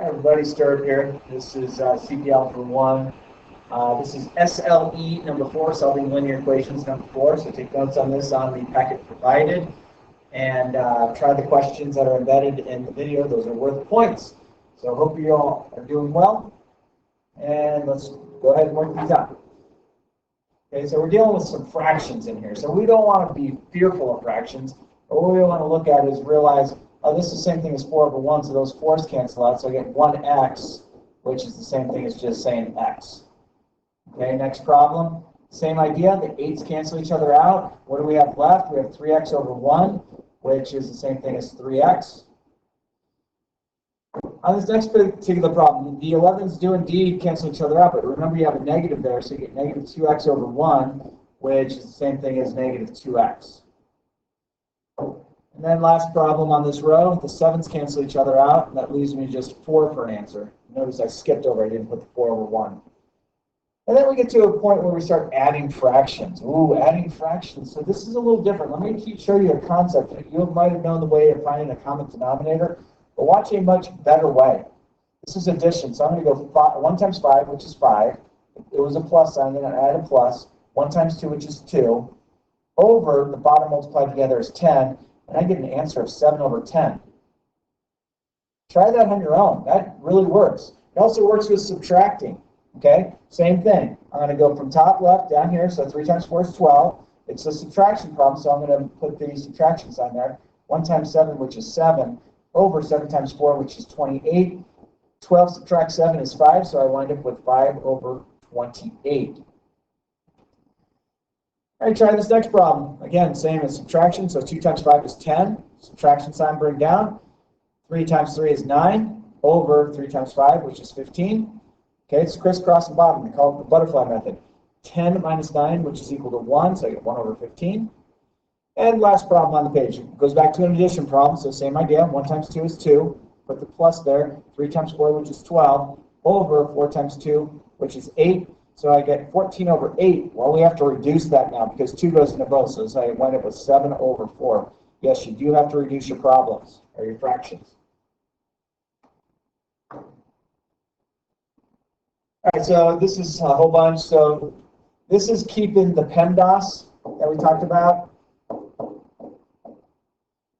Everybody start here. This is CPL for 1. This is SLE number 4, solving linear equations number 4. So take notes on this on the packet provided. And try the questions that are embedded in the video. Those are worth points. So hope you all are doing well. And let's go ahead and work these out. Okay, so we're dealing with some fractions in here. So we don't want to be fearful of fractions. But what we want to look at is realize, oh, this is the same thing as 4 over 1, so those 4's cancel out. So I get 1x, which is the same thing as just saying x. Okay, next problem. Same idea, the 8's cancel each other out. What do we have left? We have 3x over 1, which is the same thing as 3x. On this next particular problem, the 11's do indeed cancel each other out, but remember you have a negative there, so you get negative 2x over 1, which is the same thing as negative 2x. And then last problem on this row, the 7's cancel each other out, and that leaves me just 4 for an answer. Notice I skipped over, I didn't put the 4 over 1. And then we get to a point where we start adding fractions. Ooh, adding fractions. So this is a little different. Let me show you a concept. You might have known the way of finding a common denominator, but watch a much better way. This is addition. So I'm going to go 1 times 5, which is 5. It was a plus sign, then I add a plus. 1 times 2, which is 2. Over, the bottom multiplied together is 10, and I get an answer of 7 over 10. Try that on your own. That really works. It also works with subtracting. Okay, same thing. I'm going to go from top left down here, so 3 times 4 is 12. It's a subtraction problem, so I'm going to put the subtractions on there. 1 times 7, which is 7, over 7 times 4, which is 28. 12 subtract 7 is 5, so I wind up with 5 over 28. All right, try this next problem. Again, same as subtraction, so 2 times 5 is 10. Subtraction sign bring down. 3 times 3 is 9, over 3 times 5, which is 15. Okay, it's crisscross the bottom. We call it the butterfly method. 10 minus 9, which is equal to 1, so I get 1 over 15. And last problem on the page. It goes back to an addition problem, so same idea. 1 times 2 is 2. Put the plus there. 3 times 4, which is 12, over 4 times 2, which is 8. So I get 14 over 8. Well, we have to reduce that now because 2 goes into both, so I wind up with 7 over 4. Yes, you do have to reduce your problems, or your fractions. All right, so this is a whole bunch. So this is keeping the PEMDAS that we talked about.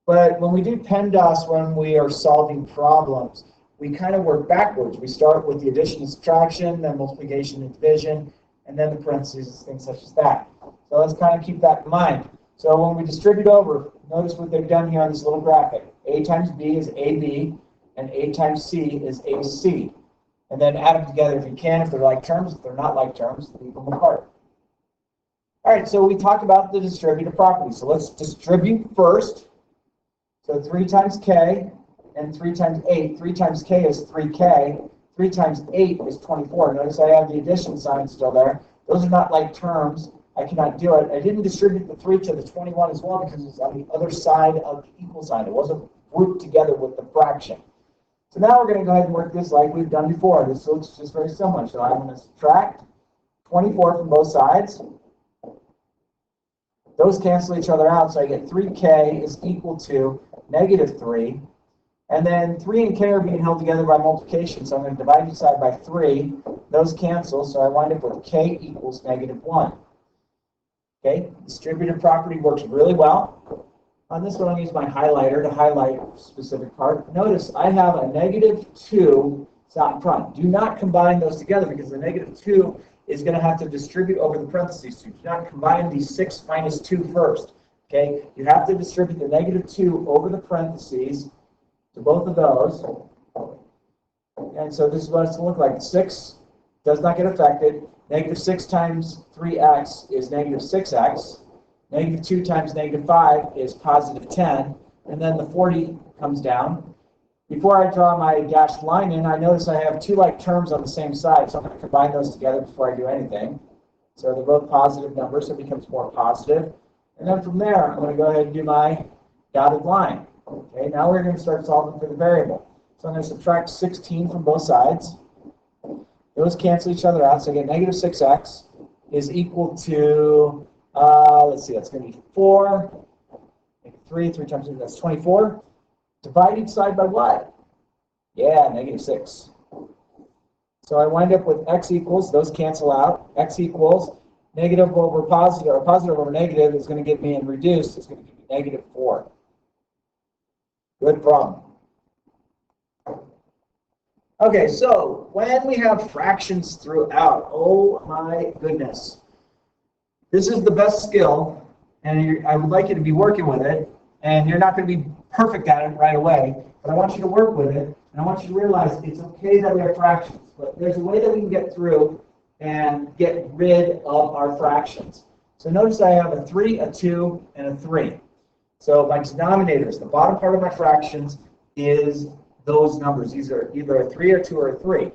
But when we do PEMDAS, when we are solving problems, we kind of work backwards. We start with the addition and subtraction, then multiplication and division, and then the parentheses, things such as that. So let's kind of keep that in mind. So when we distribute over, notice what they've done here on this little graphic. A times B is AB, and A times C is AC. And then add them together if you can, if they're like terms. If they're not like terms, leave them apart. All right, so we talked about the distributive property. So let's distribute first. So 3 times K and 3 times 8. 3 times K is 3K. 3 times 8 is 24. Notice I have the addition sign still there. Those are not like terms. I cannot do it. I didn't distribute the 3 to the 21 as well because it's on the other side of the equal sign. It wasn't grouped together with the fraction. So now we're going to go ahead and work this like we've done before. This looks just very similar. So I'm going to subtract 24 from both sides. Those cancel each other out, so I get 3K is equal to negative 3. And then 3 and K are being held together by multiplication, so I'm going to divide each side by 3. Those cancel, so I wind up with K equals negative 1. Okay, distributive property works really well. On this one, I'll use my highlighter to highlight a specific part. Notice I have a negative 2 out in front. Do not combine those together because the negative 2 is going to have to distribute over the parentheses. So do not combine the 6 minus 2 first. Okay, you have to distribute the negative 2 over the parentheses to both of those. And so this is what it's going to look like. 6 does not get affected. Negative 6 times 3x is negative 6x. Negative 2 times negative 5 is positive 10, and then the 40 comes down. Before I draw my dashed line in, I notice I have 2 like terms on the same side, so I'm going to combine those together before I do anything. So they're both positive numbers, so it becomes more positive. And then from there, I'm going to go ahead and do my dotted line. Okay, now we're going to start solving for the variable. So I'm going to subtract 16 from both sides. Those cancel each other out, so I get negative 6x is equal to let's see, that's going to be 4, 3 times 2, that's 24. Divide each side by what? Yeah, negative 6. So I wind up with x equals, those cancel out, x equals negative over positive, or positive over negative is going to give me, and reduced, it's going to give me negative 4. Good problem. Okay, so when we have fractions throughout, oh my goodness. This is the best skill, and I would like you to be working with it, and you're not going to be perfect at it right away, but I want you to work with it, and I want you to realize it's okay that we have fractions, but there's a way that we can get through and get rid of our fractions. So notice I have a 3, a 2, and a 3. So my denominators, the bottom part of my fractions, is those numbers. These are either a 3, a 2, or a 3.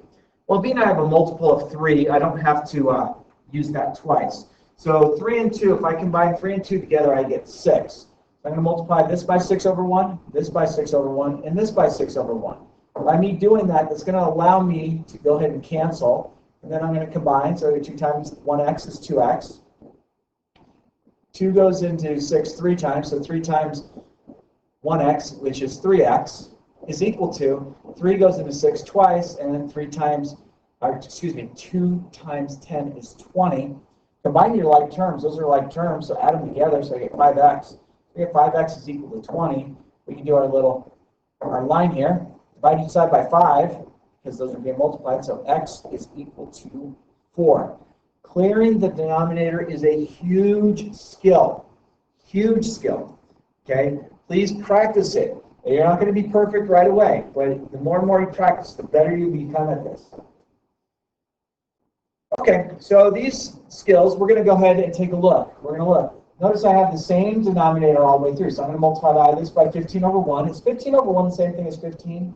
Well, being I have a multiple of 3, I don't have to use that twice. So 3 and 2, if I combine 3 and 2 together, I get 6. So I'm going to multiply this by 6 over 1, this by 6 over 1, and this by 6 over 1. By me doing that, that's going to allow me to go ahead and cancel. And then I'm going to combine. So 2 times 1x is 2x. 2 goes into 6 3 times. So 3 times 1x, which is 3x, is equal to 3 goes into 6 twice, and then 2 times 10 is 20. Combine your like terms. Those are like terms, so add them together, so I get 5x. We get 5x is equal to 20. We can do our line here. Divide each side by 5, because those are being multiplied, so x is equal to 4. Clearing the denominator is a huge skill. Huge skill. Okay? Please practice it. You're not going to be perfect right away, but the more and more you practice, the better you become at this. Okay, so these skills, we're going to go ahead and take a look. We're going to look. Notice I have the same denominator all the way through, so I'm going to multiply this by 15 over 1. Is 15 over 1 the same thing as 15?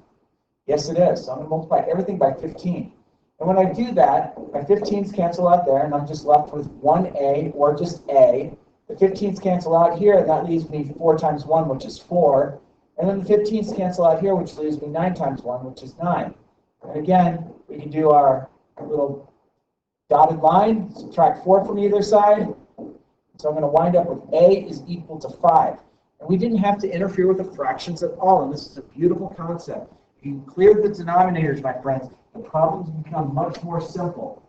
Yes, it is. So I'm going to multiply everything by 15. And when I do that, my 15s cancel out there, and I'm just left with 1a, or just a. The 15s cancel out here, and that leaves me 4 times 1, which is 4. And then the 15s cancel out here, which leaves me 9 times 1, which is 9. And again, we can do our little dotted line, subtract 4 from either side. So I'm going to wind up with a is equal to 5. And we didn't have to interfere with the fractions at all, and this is a beautiful concept. If you clear the denominators, my friends, the problems become much more simple.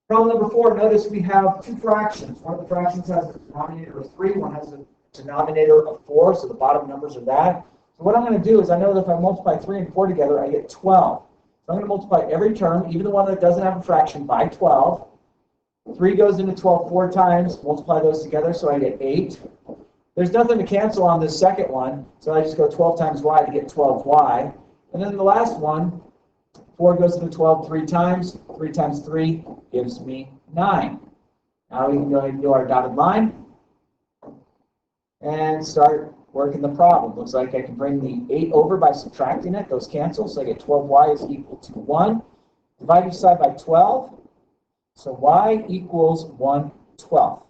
Problem number 4, notice we have 2 fractions. One of the fractions has a denominator of 3, one has a denominator of 4, so the bottom numbers are that. So what I'm going to do is I know that if I multiply 3 and 4 together, I get 12. So I'm going to multiply every term, even the one that doesn't have a fraction, by 12. 3 goes into 12 4 times. Multiply those together, so I get 8. There's nothing to cancel on this second one, so I just go 12 times y to get 12y. And then the last one, 4 goes into 12 3 times. 3 times 3 gives me 9. Now we can go ahead and do our dotted line and start working the problem. Looks like I can bring the 8 over by subtracting it. Those cancel, so I get 12y is equal to 1. Divide each side by 12. So y equals 1/12.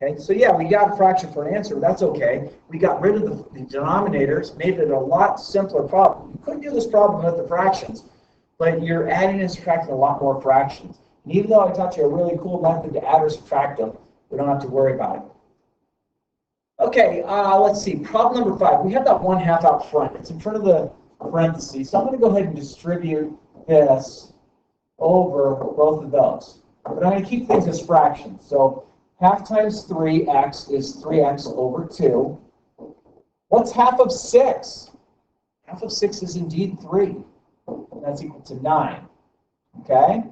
Okay, so yeah, we got a fraction for an answer. That's okay. We got rid of the denominators, made it a lot simpler problem. You couldn't do this problem with the fractions, but you're adding and subtracting a lot more fractions. And even though I taught you a really cool method to add or subtract them, we don't have to worry about it. Okay, let's see. Problem number 5. We have that 1/2 out front. It's in front of the parentheses. So I'm going to go ahead and distribute this over both of those. But I'm going to keep things as fractions. So half times 3x is 3x over 2. What's half of 6? Half of 6 is indeed 3. And that's equal to 9. Okay?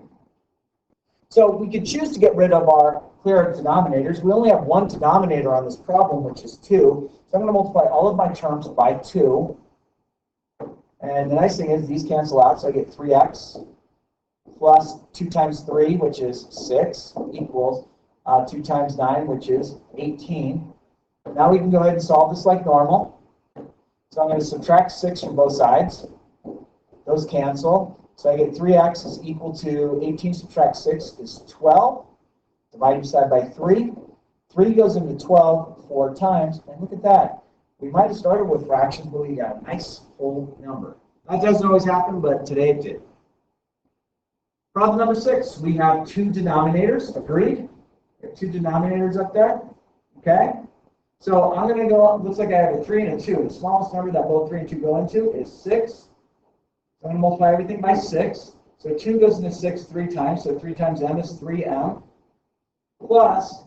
So we could choose to get rid of our clear denominators. We only have one denominator on this problem, which is 2. So I'm going to multiply all of my terms by 2. And the nice thing is these cancel out, so I get 3x plus 2 times 3, which is 6, equals 2 times 9, which is 18. Now we can go ahead and solve this like normal. So I'm going to subtract 6 from both sides. Those cancel. So I get 3x is equal to 18 subtract 6 is 12. Divide each side by 3. 3 goes into 12 4 times. And look at that. We might have started with fractions, but we got a nice whole number. That doesn't always happen, but today it did. Problem number 6. We have 2 denominators. Agreed? We have 2 denominators up there. Okay? So I'm going to go, looks like I have a 3 and a 2. The smallest number that both 3 and 2 go into is 6. So I'm going to multiply everything by 6. So 2 goes into 6 3 times. So 3 times m is 3m. Plus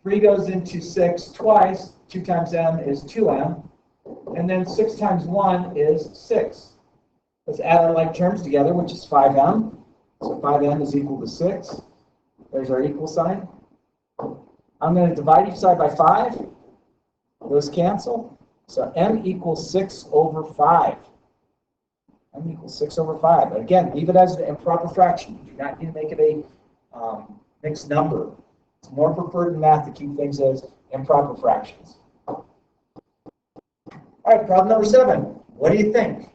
3 goes into 6 twice. 2 times m is 2m. And then 6 times 1 is 6. Let's add our like terms together, which is 5m. So 5m is equal to 6. There's our equal sign. I'm going to divide each side by 5. Those cancel. So m equals 6 over 5. M equals 6 over 5. But again, leave it as an improper fraction. You do not need to make it a mixed number. It's more preferred in math to keep things as improper fractions. All right, problem number 7. What do you think?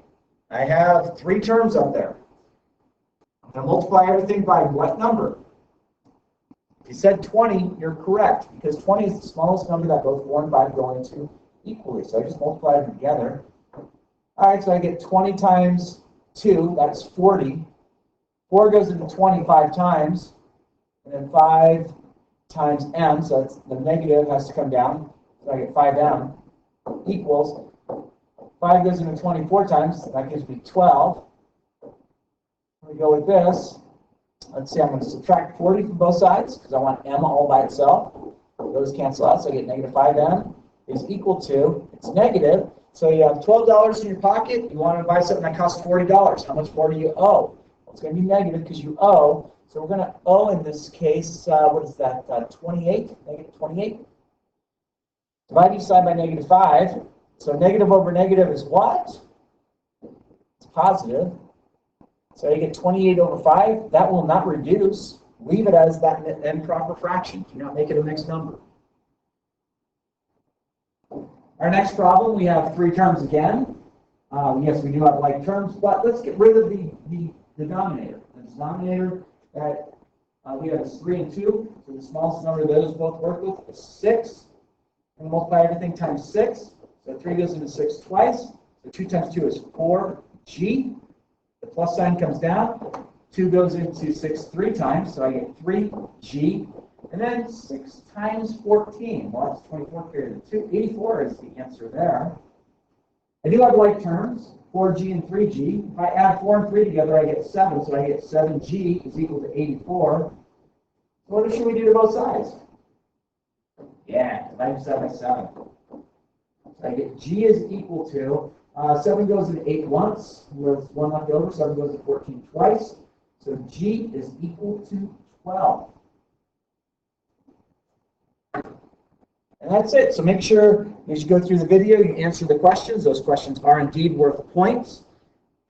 I have 3 terms up there. I'm going to multiply everything by what number? If you said 20, you're correct, because 20 is the smallest number that both 4 and 5 go into equally. So I just multiply them together. All right, so I get 20 times 2, that's 40. 4 goes into 25 times, and then 5 times m, so that's the negative has to come down. So I get 5m equals 5 goes into 24 times, that gives me 12. We go with this. Let's see, I'm going to subtract 40 from both sides because I want m all by itself. Those cancel out, so I get negative 5m is equal to, it's negative, so you have $12 in your pocket, you want to buy something that costs $40. How much more do you owe? Well, it's going to be negative because you owe, so we're going to owe in this case, what is that, 28, negative 28. Divide each side by negative 5, so negative over negative is what? It's positive. So you get 28 over 5. That will not reduce. Leave it as that improper fraction. Do not make it a mixed number. Our next problem, we have 3 terms again. Yes, we do have like terms, but let's get rid of the denominator. The denominator that we have is 3 and 2. So the smallest number those both work with is 6. And multiply everything times 6. So 3 goes into 6 twice. So 2 times 2 is 4g. The plus sign comes down. 2 goes into 6 3 times, so I get 3g. And then 6 times 14. Well, that's 24 carried to 2. 84 is the answer there. I do have like terms, 4g and 3g. If I add 4 and 3 together, I get 7. So I get 7g is equal to 84. So what should we do to both sides? Yeah, divide each side by 7. So I get g is equal to 7 goes into 8 once, with 1 left over. 7 goes into 14 twice. So g is equal to 12. And that's it. So make sure as you go through the video, you answer the questions. Those questions are indeed worth points.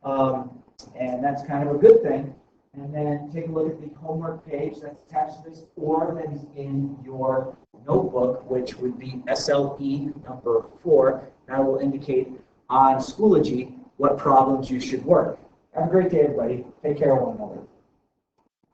And that's kind of a good thing. And then take a look at the homework page that's attached to this, or that is in your notebook, which would be SLE number 4. That will indicate on Schoology what problems you should work. Have a great day, everybody. Take care of one another.